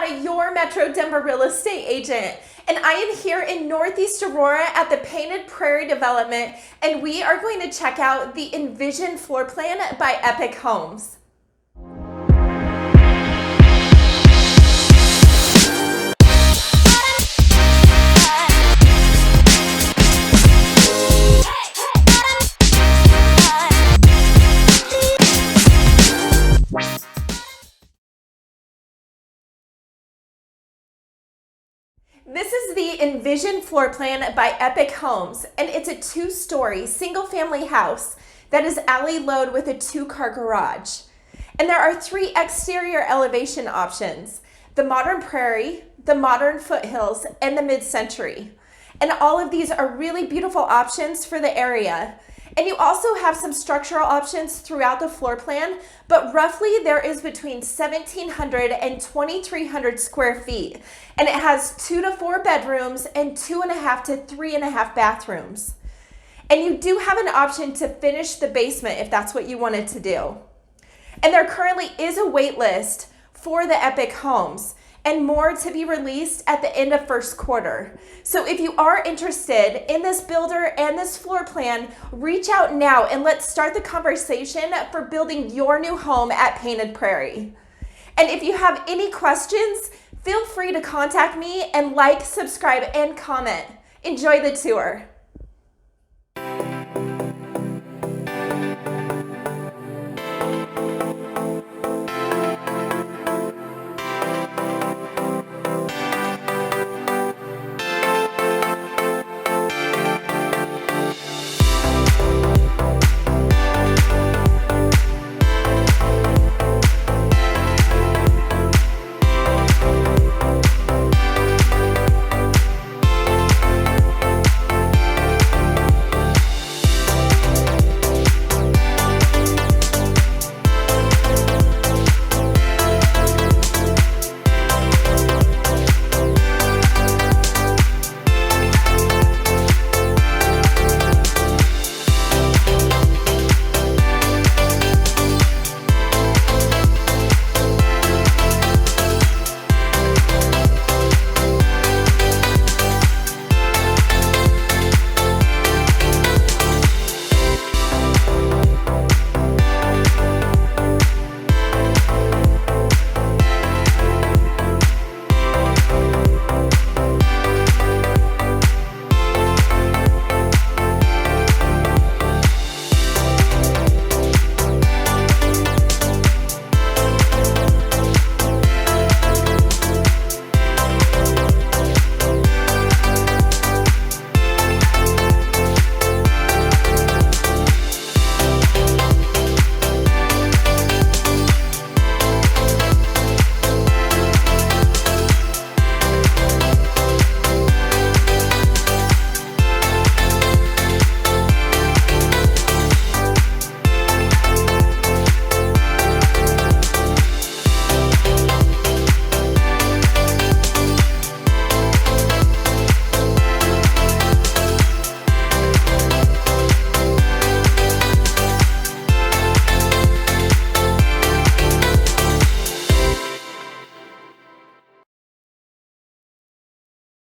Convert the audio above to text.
Nauta, your Metro Denver real estate agent, and I am here in Northeast Aurora at the Painted Prairie development, and we are going to check out the Envision Floorplan by Epic Homes. This is the Envision Floorplan by Epic Homes, and it's a two-story single-family house that is alley-load with a two-car garage. And there are three exterior elevation options: the modern prairie, the modern foothills, and the mid-century. And all of these are really beautiful options for the area. And you also have some structural options throughout the floor plan, but roughly there is between 1,700 and 2,300 square feet. And it has 2 to 4 bedrooms and 2.5 to 3.5 bathrooms. And you do have an option to finish the basement if that's what you wanted to do. And there currently is a wait list for the Epic Homes, and more to be released at the end of first quarter. So if you are interested in this builder and this floor plan, reach out now and let's start the conversation for building your new home at Painted Prairie. And if you have any questions, feel free to contact me and like, subscribe, and comment. Enjoy the tour.